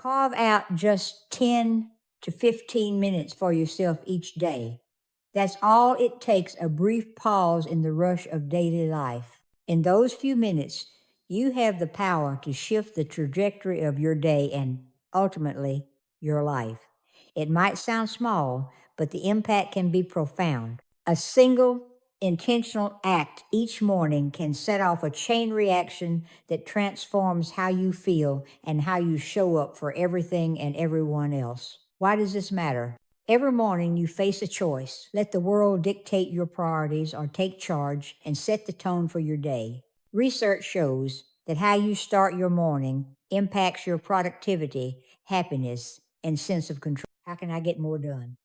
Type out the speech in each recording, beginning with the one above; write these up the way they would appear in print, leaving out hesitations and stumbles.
Carve out just 10 to 15 minutes for yourself each day. That's all it takes, a brief pause in the rush of daily life. In those few minutes, you have the power to shift the trajectory of your day and ultimately your life. It might sound small, but the impact can be profound. A single intentional act each morning can set off a chain reaction that transforms how you feel and how you show up for everything and everyone else. Why does this matter? Every morning you face a choice. Let the world dictate your priorities or take charge and set the tone for your day. Research shows that how you start your morning impacts your productivity, happiness, and sense of control. How can I get more done?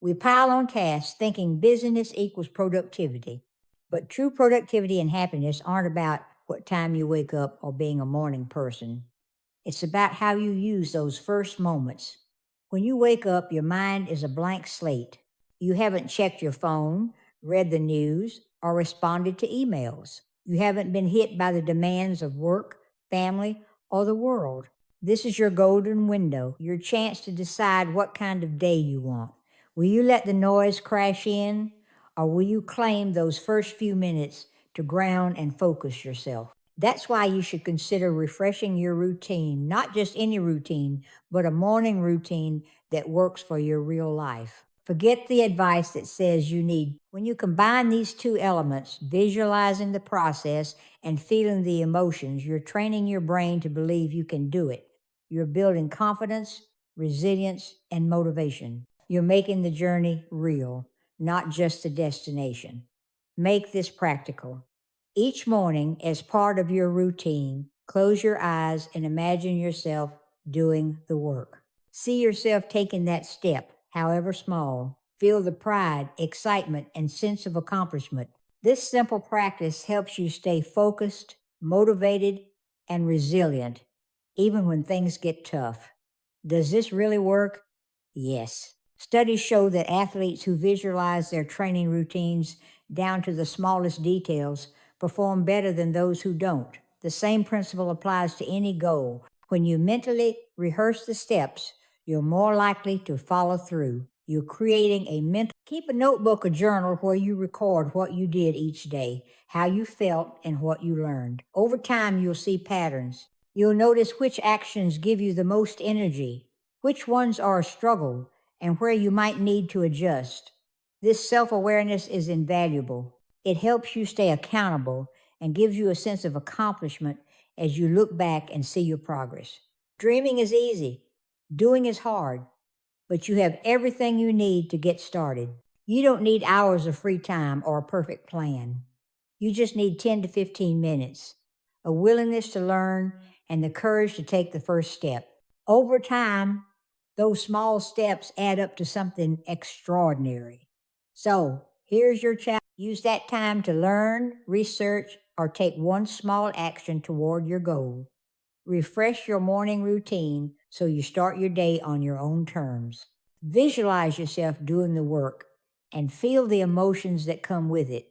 We pile on tasks thinking busyness equals productivity. But true productivity and happiness aren't about what time you wake up or being a morning person. It's about how you use those first moments. When you wake up, your mind is a blank slate. You haven't checked your phone, read the news, or responded to emails. You haven't been hit by the demands of work, family, or the world. This is your golden window, your chance to decide what kind of day you want. Will you let the noise crash in, or will you claim those first few minutes to ground and focus yourself? That's why you should consider refreshing your routine, not just any routine, but a morning routine that works for your real life. Forget the advice that says you need. When you combine these two elements, visualizing the process and feeling the emotions, you're training your brain to believe you can do it. You're building confidence, resilience, and motivation. You're making the journey real, not just the destination. Make this practical. Each morning, as part of your routine, close your eyes and imagine yourself doing the work. See yourself taking that step, however small. Feel the pride, excitement, and sense of accomplishment. This simple practice helps you stay focused, motivated, and resilient, even when things get tough. Does this really work? Yes. Studies show that athletes who visualize their training routines down to the smallest details perform better than those who don't. The same principle applies to any goal. When you mentally rehearse the steps, you're more likely to follow through. You're creating a mental. Keep a notebook or journal where you record what you did each day, how you felt, and what you learned. Over time, you'll see patterns. You'll notice which actions give you the most energy, which ones are a struggle, and where you might need to adjust. This self-awareness is invaluable. It helps you stay accountable and gives you a sense of accomplishment as you look back and see your progress. Dreaming is easy. Doing is hard. But you have everything you need to get started. You don't need hours of free time or a perfect plan. You just need 10 to 15 minutes, a willingness to learn, and the courage to take the first step. Over time, those small steps add up to something extraordinary. So here's your challenge. Use that time to learn, research, or take one small action toward your goal. Refresh your morning routine so you start your day on your own terms. Visualize yourself doing the work and feel the emotions that come with it.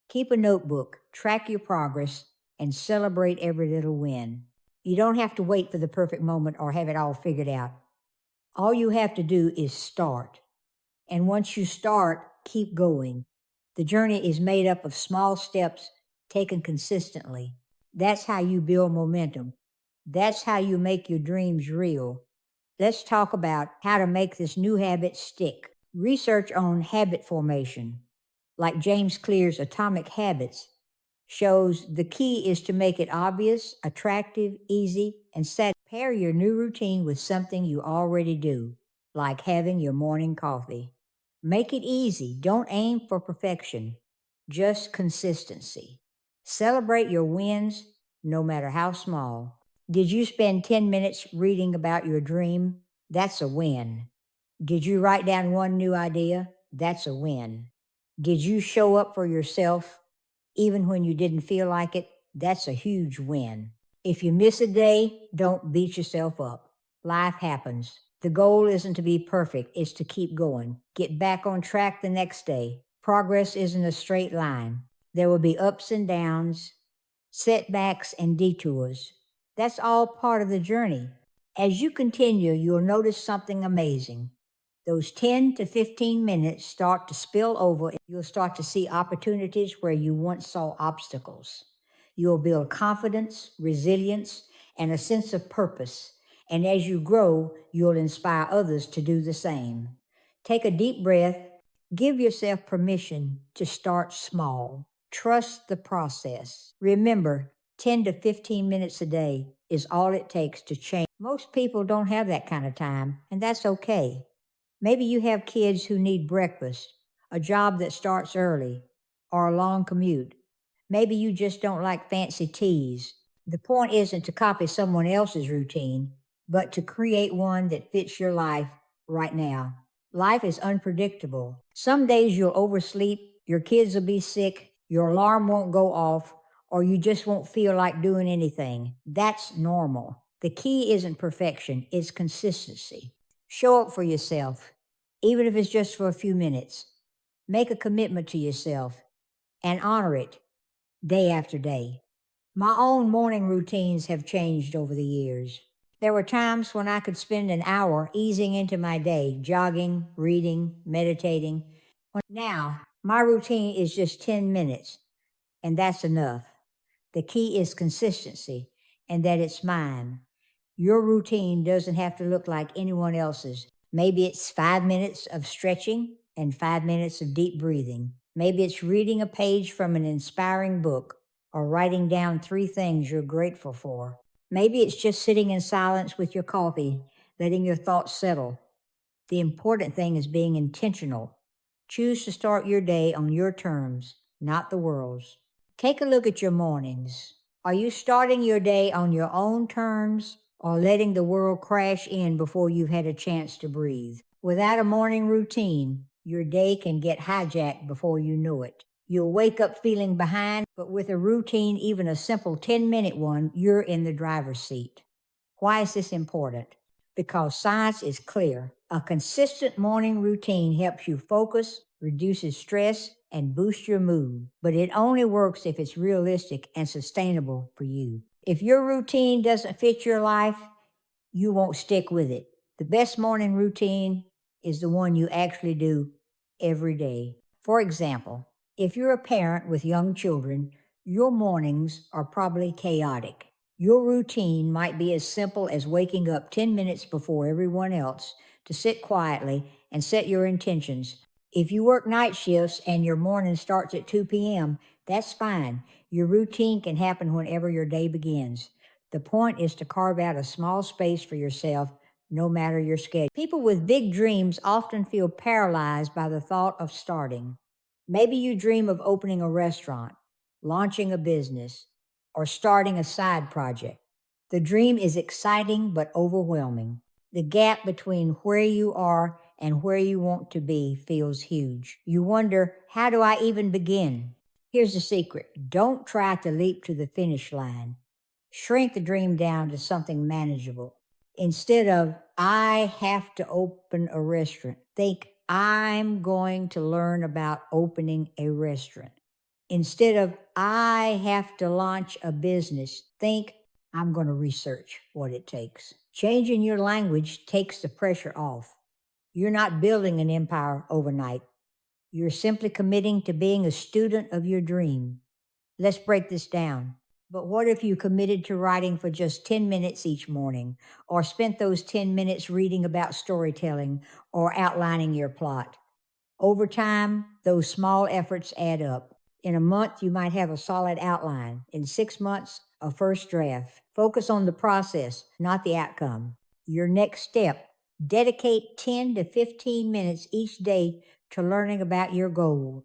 Keep a notebook, track your progress, and celebrate every little win. You don't have to wait for the perfect moment or have it all figured out. All you have to do is start. And once you start, keep going. The journey is made up of small steps taken consistently. That's how you build momentum. That's how you make your dreams real. Let's talk about how to make this new habit stick. Research on habit formation, like James Clear's Atomic Habits, shows the key is to make it obvious, attractive, easy, and set. Pair your new routine with something you already do, like having your morning coffee. Make it easy. Don't aim for perfection, just consistency. Celebrate your wins, no matter how small. Did you spend 10 minutes reading about your dream? That's a win. Did you write down one new idea? That's a win. Did you show up for yourself even when you didn't feel like it? That's a huge win. If you miss a day, don't beat yourself up. Life happens. The goal isn't to be perfect, it's to keep going. Get back on track the next day. Progress isn't a straight line. There will be ups and downs, setbacks and detours. That's all part of the journey. As you continue, you'll notice something amazing. Those 10 to 15 minutes start to spill over, and you'll start to see opportunities where you once saw obstacles. You'll build confidence, resilience, and a sense of purpose. And as you grow, you'll inspire others to do the same. Take a deep breath. Give yourself permission to start small. Trust the process. Remember, 10 to 15 minutes a day is all it takes to change. Most people don't have that kind of time, and that's okay. Maybe you have kids who need breakfast, a job that starts early, or a long commute. Maybe you just don't like fancy teas. The point isn't to copy someone else's routine, but to create one that fits your life right now. Life is unpredictable. Some days you'll oversleep, your kids will be sick, your alarm won't go off, or you just won't feel like doing anything. That's normal. The key isn't perfection, it's consistency. Show up for yourself, even if it's just for a few minutes. Make a commitment to yourself and honor it day after day. My own morning routines have changed over the years. There were times when I could spend an hour easing into my day, jogging, reading, meditating. Now, my routine is just 10 minutes, and that's enough. The key is consistency and that it's mine. Your routine doesn't have to look like anyone else's. Maybe it's 5 minutes of stretching and 5 minutes of deep breathing. Maybe it's reading a page from an inspiring book or writing down 3 things you're grateful for. Maybe it's just sitting in silence with your coffee, letting your thoughts settle. The important thing is being intentional. Choose to start your day on your terms, not the world's. Take a look at your mornings. Are you starting your day on your own terms or letting the world crash in before you've had a chance to breathe? Without a morning routine, your day can get hijacked before you know it. You'll wake up feeling behind, but with a routine, even a simple 10-minute one, you're in the driver's seat. Why is this important? Because science is clear. A consistent morning routine helps you focus, reduces stress, and boosts your mood. But it only works if it's realistic and sustainable for you. If your routine doesn't fit your life, you won't stick with it. The best morning routine is the one you actually do every day. For example, if you're a parent with young children, your mornings are probably chaotic. Your routine might be as simple as waking up 10 minutes before everyone else to sit quietly and set your intentions. If you work night shifts and your morning starts at 2 p.m., that's fine. Your routine can happen whenever your day begins. The point is to carve out a small space for yourself, no matter your schedule. People with big dreams often feel paralyzed by the thought of starting. Maybe you dream of opening a restaurant, launching a business, or starting a side project. The dream is exciting but overwhelming. The gap between where you are and where you want to be feels huge. You wonder, how do I even begin? Here's the secret. Don't try to leap to the finish line. Shrink the dream down to something manageable. Instead of, I have to open a restaurant, think, I'm going to learn about opening a restaurant. Instead of, I have to launch a business, think, I'm going to research what it takes. Changing your language takes the pressure off. You're not building an empire overnight. You're simply committing to being a student of your dream. Let's break this down. But what if you committed to writing for just 10 minutes each morning, or spent those 10 minutes reading about storytelling or outlining your plot? Over time, those small efforts add up. In a month, you might have a solid outline. In 6 months, a first draft. Focus on the process, not the outcome. Your next step, dedicate 10 to 15 minutes each day to learning about your goal.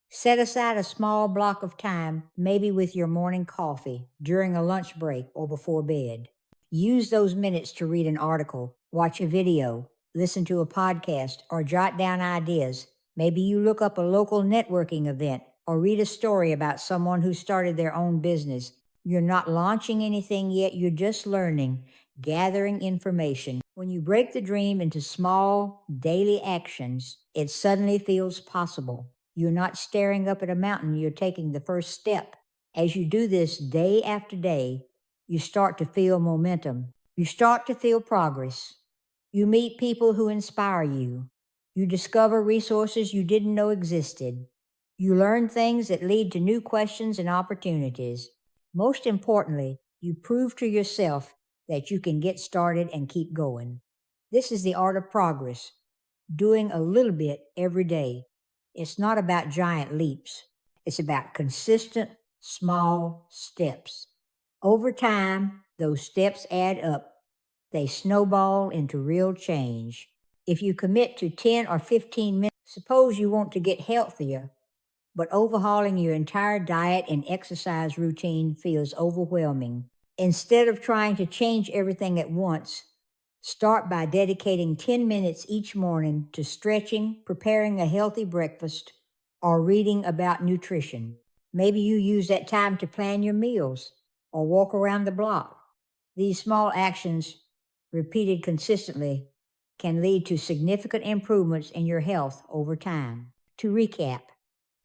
Set aside a small block of time, maybe with your morning coffee, during a lunch break, or before bed. Use those minutes to read an article, watch a video, listen to a podcast, or jot down ideas. Maybe you look up a local networking event or read a story about someone who started their own business. You're not launching anything yet, you're just learning, gathering information. When you break the dream into small, daily actions, it suddenly feels possible. You're not staring up at a mountain, you're taking the first step. As you do this day after day, you start to feel momentum. You start to feel progress. You meet people who inspire you. You discover resources you didn't know existed. You learn things that lead to new questions and opportunities. Most importantly, you prove to yourself that you can get started and keep going. This is the art of progress, doing a little bit every day. It's not about giant leaps. It's about consistent, small steps. Over time, those steps add up. They snowball into real change. If you commit to 10 or 15 minutes, suppose you want to get healthier, but overhauling your entire diet and exercise routine feels overwhelming. Instead of trying to change everything at once, start by dedicating 10 minutes each morning to stretching, preparing a healthy breakfast, or reading about nutrition. Maybe you use that time to plan your meals or walk around the block. These small actions, repeated consistently, can lead to significant improvements in your health over time. To recap,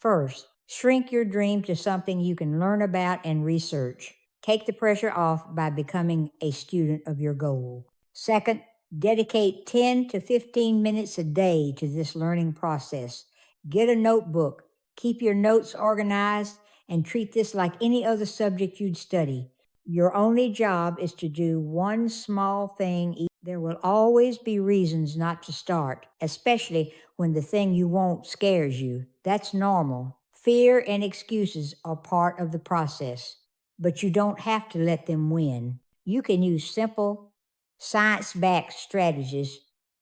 first, shrink your dream to something you can learn about and research. Take the pressure off by becoming a student of your goal. Second, dedicate 10 to 15 minutes a day to this learning process. Get a notebook, keep your notes organized, and treat this like any other subject you'd study. Your only job is to do one small thing. There will always be reasons not to start, especially when the thing you want scares you. That's normal. Fear and excuses are part of the process, but you don't have to let them win. You can use simple, science-backed strategies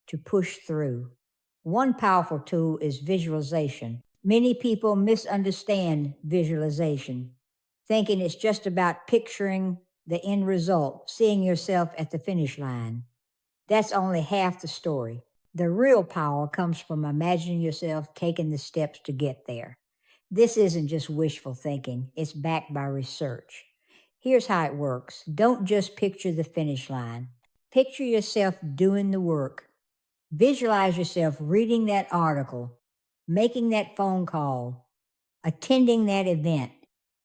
to push through. One powerful tool is visualization. Many people misunderstand visualization, thinking it's just about picturing the end result, seeing yourself at the finish line. That's only half the story. The real power comes from imagining yourself taking the steps to get there. This isn't just wishful thinking, it's backed by research. Here's how it works. Don't just picture the finish line. Picture yourself doing the work. Visualize yourself reading that article, making that phone call, attending that event.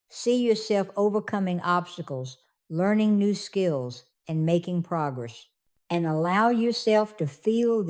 See yourself overcoming obstacles, learning new skills, and making progress. And allow yourself to feel